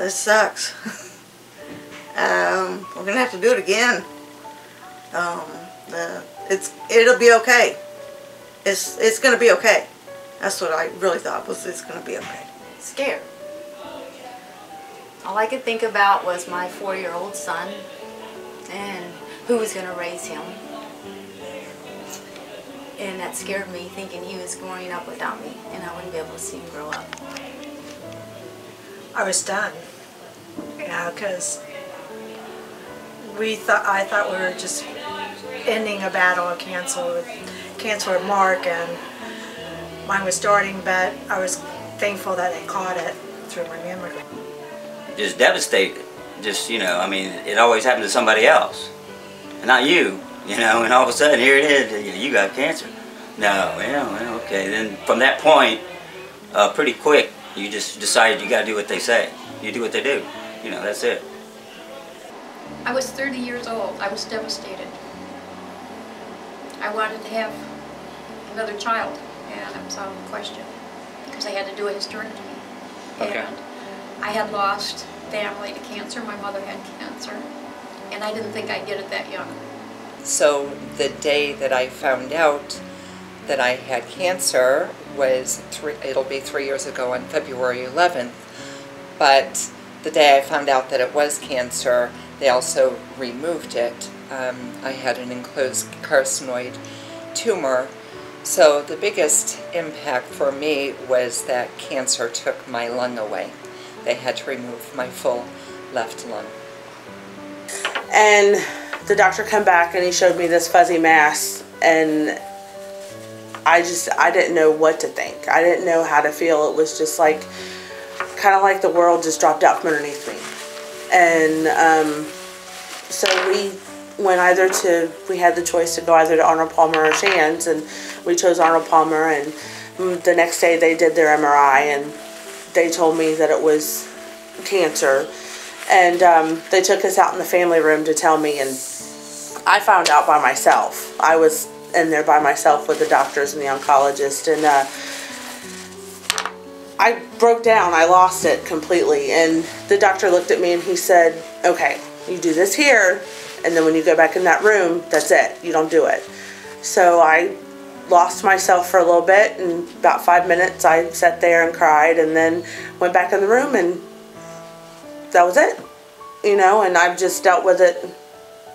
this sucks. We're going to have to do it again. It'll be okay. It's going to be okay. That's what I really thought, was it's going to be okay. Scared. All I could think about was my 4-year-old son and who was going to raise him. And that scared me, thinking he was growing up without me and I wouldn't be able to see him grow up. I was done, because I thought we were just ending a battle of cancer with Mark, and mine was starting, but I was thankful that they caught it through my mammogram. Just devastated. Just, you know, I mean, it always happened to somebody else, and not you, you know, and all of a sudden here it is, you got cancer. No, well, okay. Then from that point, pretty quick, you just decided you got to do what they say. You do what they do. You know, that's it. I was 30 years old. I was devastated. I wanted to have another child, and it was out of the question because I had to do a hysterectomy. Okay. And I had lost family to cancer. My mother had cancer, and I didn't think I'd get it that young. So the day that I found out that I had cancer was it'll be 3 years ago on February 11th, but the day I found out that it was cancer, they also removed it. I had an enclosed carcinoid tumor, so the biggest impact for me was that cancer took my lung away. They had to remove my full left lung. And the doctor came back and he showed me this fuzzy mass, and I didn't know what to think. I didn't know how to feel. It was just like, kind of like the world just dropped out from underneath me. And so we had the choice to go either to Arnold Palmer or Shands, and we chose Arnold Palmer, and the next day they did their MRI, and they told me that it was cancer. And they took us out in the family room to tell me, and I found out by myself. I was in there by myself with the doctors and the oncologist, and I broke down. I lost it completely, and the doctor looked at me and he said, okay, you do this here, and then when you go back in that room, that's it. You don't do it. So I lost myself for a little bit, and about 5 minutes I sat there and cried, and then went back in the room, and that was it. You know, and I've just dealt with it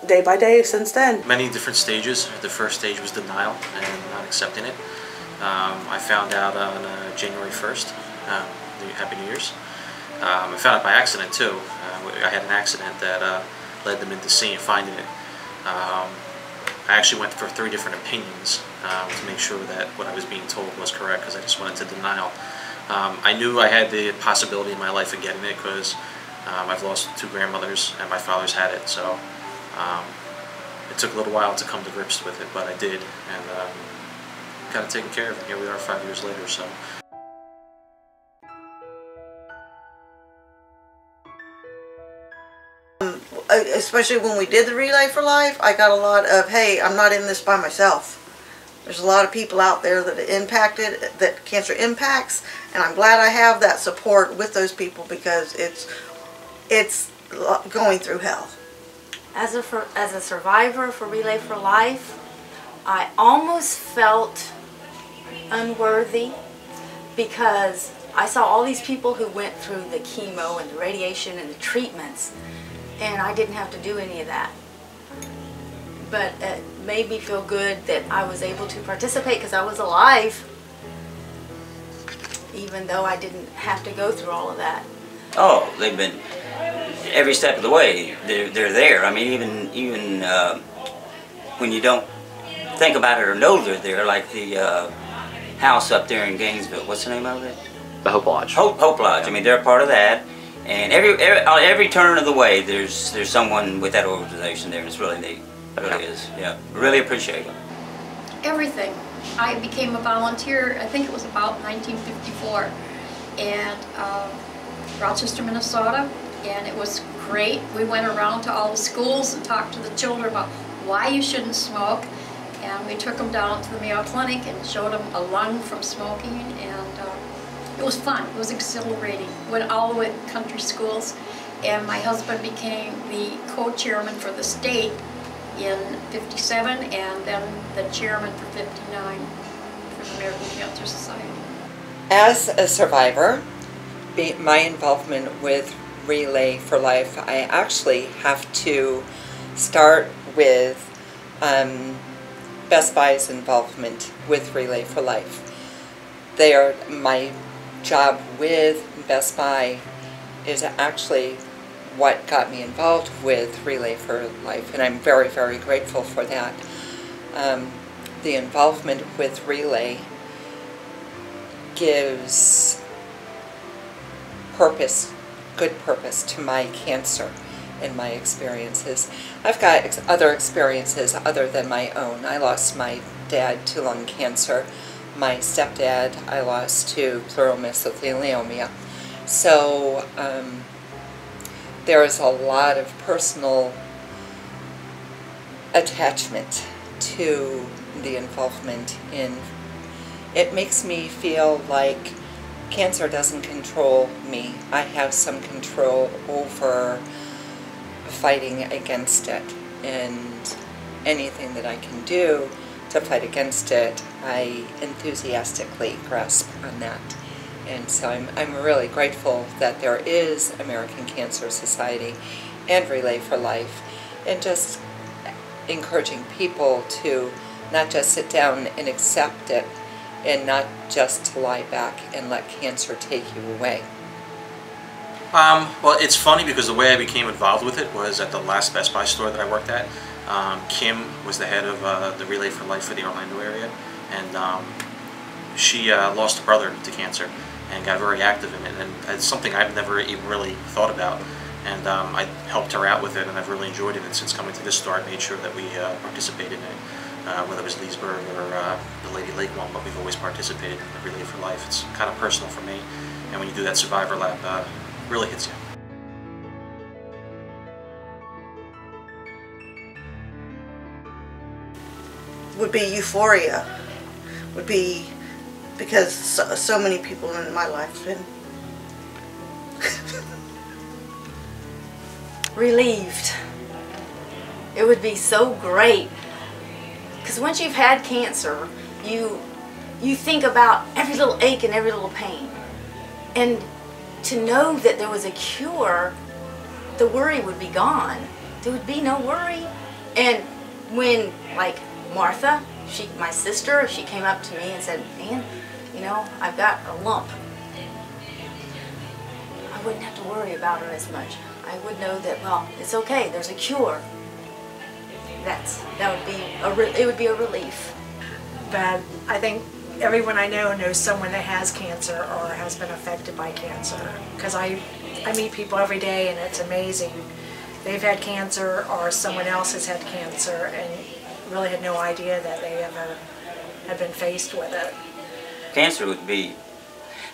day by day since then. Many different stages. The first stage was denial and not accepting it. I found out on January 1st, Happy New Year's. I found out by accident too. I had an accident that led them into finding it. I actually went for 3 different opinions to make sure that what I was being told was correct, because I just went into denial. I knew I had the possibility in my life of getting it because I've lost 2 grandmothers and my father's had it, so it took a little while to come to grips with it, but I did, and got it taken care of, and here we are 5 years later. So. Especially when we did the Relay for Life, I got a lot of, hey, I'm not in this by myself. There's a lot of people out there that cancer impacts, and I'm glad I have that support with those people, because it's going through hell. As a survivor for Relay for Life, I almost felt unworthy, because I saw all these people who went through the chemo and the radiation and the treatments, and I didn't have to do any of that. But it made me feel good that I was able to participate because I was alive, even though I didn't have to go through all of that. Oh, they've been every step of the way. They're there. I mean, even when you don't think about it or know they're there, like the house up there in Gainesville. What's the name of it? The Hope Lodge. Hope Lodge. I mean, they're a part of that. And every turn of the way, there's someone with that organization there, and it's really neat. It really is. Yeah, really appreciate it. Everything. I became a volunteer, I think it was about 1954, and Rochester, Minnesota, and it was great. We went around to all the schools and talked to the children about why you shouldn't smoke, and we took them down to the Mayo Clinic and showed them a lung from smoking, and it was fun. It was exhilarating. Went all the way to country schools, and my husband became the co-chairman for the state in '57, and then the chairman for '59 for the American Cancer Society. As a survivor, my involvement with Relay for Life, I actually have to start with Best Buy's involvement with Relay for Life. My job with Best Buy is actually what got me involved with Relay for Life, and I'm very, very grateful for that. The involvement with Relay gives purpose, good purpose to my cancer and my experiences. I've got other experiences other than my own. I lost my dad to lung cancer. My stepdad I lost to pleural mesothelioma. So there is a lot of personal attachment to the involvement in. It makes me feel like cancer doesn't control me. I have some control over fighting against it, and anything that I can do to fight against it, I enthusiastically grasp on that. And so I'm really grateful that there is American Cancer Society and Relay for Life, and just encouraging people to not just sit down and accept it, and not just to lie back and let cancer take you away. Well, it's funny because the way I became involved with it was at the last Best Buy store that I worked at. Kim was the head of the Relay for Life for the Orlando area, and she lost a brother to cancer and got very active in it, and it's something I've never even really thought about. And I helped her out with it, and I've really enjoyed it. And since coming to this store, I made sure that we participated in it, whether it was Leesburg or the Lady Lake one, but we've always participated in the Relay for Life. It's kind of personal for me, and when you do that Survivor Lab, it really hits you. Would be euphoria. Would be because so many people in my life have been relieved. It would be so great, because once you've had cancer, you think about every little ache and every little pain, and to know that there was a cure, the worry would be gone. There would be no worry. And when, like Martha, my sister, she came up to me and said, "Man, you know, I've got a lump," I wouldn't have to worry about her as much. I would know that, well, it's okay, there's a cure. It would be a relief. But I think everyone I know knows someone that has cancer or has been affected by cancer, because I meet people every day, and it's amazing. They've had cancer, or someone else has had cancer, and really had no idea that they ever had been faced with it. Cancer would be,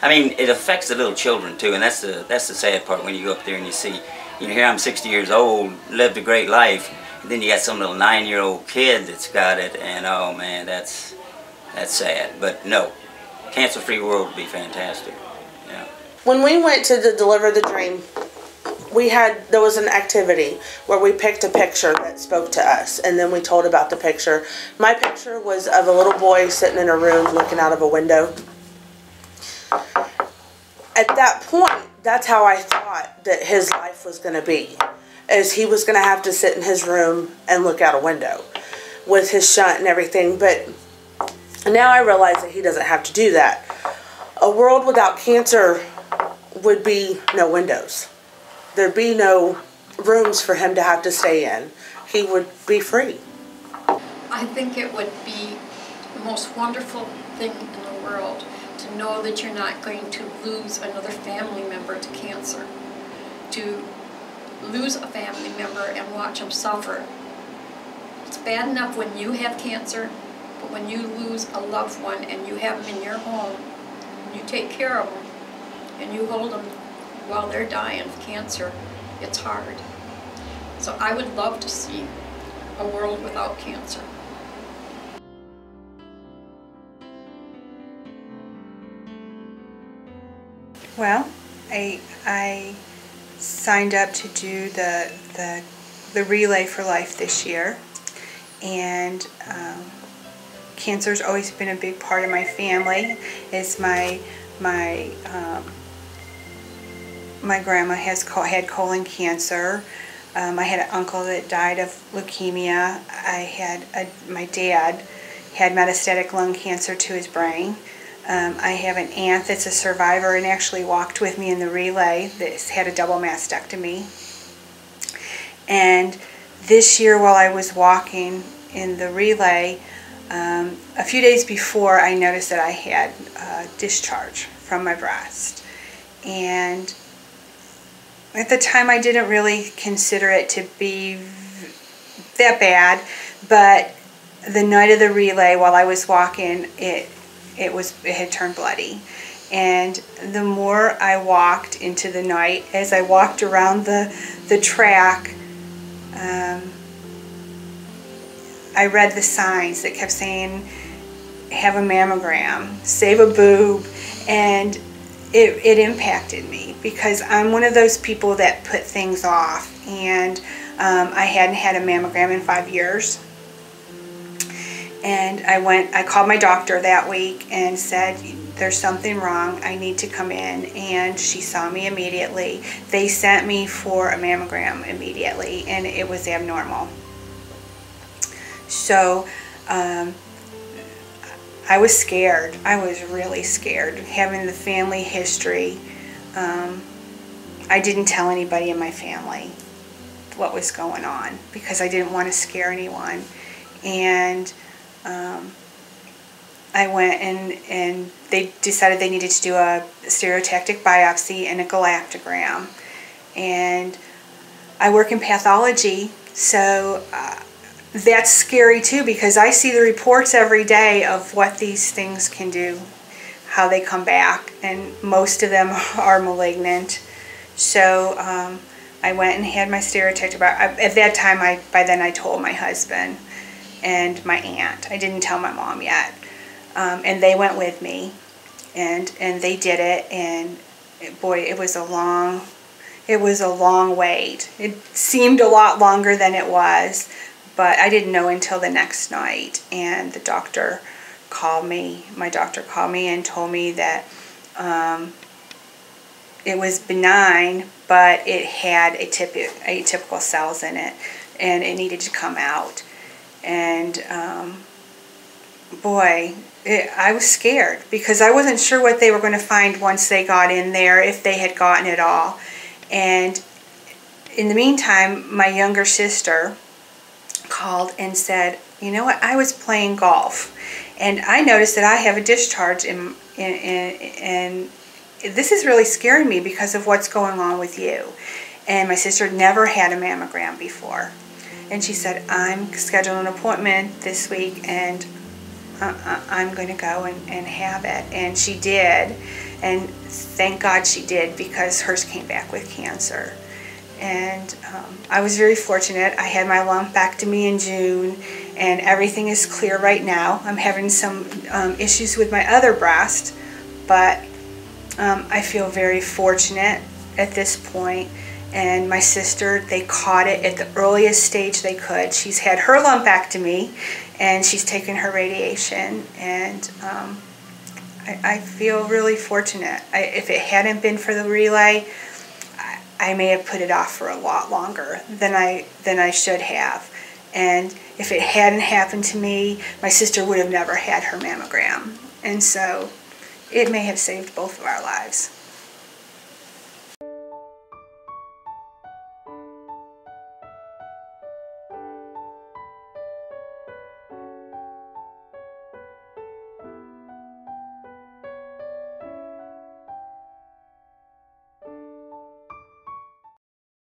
I mean, it affects the little children too, and that's the sad part when you go up there and you see, you know, here I'm 60 years old, lived a great life, and then you got some little 9-year-old kid that's got it, and oh man, that's sad. But no, cancer-free world would be fantastic. Yeah. When we went to Deliver the Dream, there was an activity where we picked a picture that spoke to us, and then we told about the picture. My picture was of a little boy sitting in a room looking out of a window. At that point, that's how I thought that his life was going to be, as he was going to have to sit in his room and look out a window with his shunt and everything. But now I realize that he doesn't have to do that. A world without cancer would be no windows. There'd be no rooms for him to have to stay in. He would be free. I think it would be the most wonderful thing in the world to know that you're not going to lose another family member to cancer. To lose a family member and watch them suffer. It's bad enough when you have cancer, but when you lose a loved one and you have them in your home, and you take care of them, and you hold them while they're dying of cancer, it's hard. So I would love to see a world without cancer. Well, I signed up to do the Relay for Life this year, and cancer's always been a big part of my family. It's my grandma had colon cancer. I had an uncle that died of leukemia. My dad had metastatic lung cancer to his brain. I have an aunt that's a survivor and actually walked with me in the relay that had a double mastectomy. And this year while I was walking in the relay, a few days before, I noticed that I had discharge from my breast. And at the time I didn't really consider it to be that bad, but the night of the relay while I was walking, it had turned bloody. And the more I walked into the night, as I walked around the track, I read the signs that kept saying, have a mammogram, save a boob, and it impacted me because I'm one of those people that put things off, and I hadn't had a mammogram in 5 years. And I called my doctor that week and said, there's something wrong, I need to come in, and she saw me immediately. They sent me for a mammogram immediately, and it was abnormal. So I was scared. I was really scared. Having the family history, I didn't tell anybody in my family what was going on because I didn't want to scare anyone. And I went and they decided they needed to do a stereotactic biopsy and a galactogram. And I work in pathology, so that's scary too because I see the reports every day of what these things can do, how they come back, and most of them are malignant. So I went and had my stereotactic biopsy. At that time, by then I told my husband and my aunt. I didn't tell my mom yet. And they went with me, and they did it, and boy, it was a long wait. It seemed a lot longer than it was, but I didn't know until the next night, and the doctor called me. My doctor called me and told me that it was benign, but it had atypical cells in it, and it needed to come out. And boy, I was scared because I wasn't sure what they were going to find once they got in there, if they had gotten it all. And in the meantime, my younger sister called and said, you know what, I was playing golf and I noticed that I have a discharge and this is really scaring me because of what's going on with you. And my sister never had a mammogram before. And she said, I'm scheduling an appointment this week and I'm going to go and have it. And she did. And thank God she did because hers came back with cancer. And I was very fortunate. I had my lumpectomy in June and everything is clear right now. I'm having some issues with my other breast, but I feel very fortunate at this point. And my sister, they caught it at the earliest stage they could. She's had her lumpectomy and she's taken her radiation, and I feel really fortunate. If it hadn't been for the relay, I may have put it off for a lot longer than I should have. And if it hadn't happened to me, my sister would have never had her mammogram. And so it may have saved both of our lives.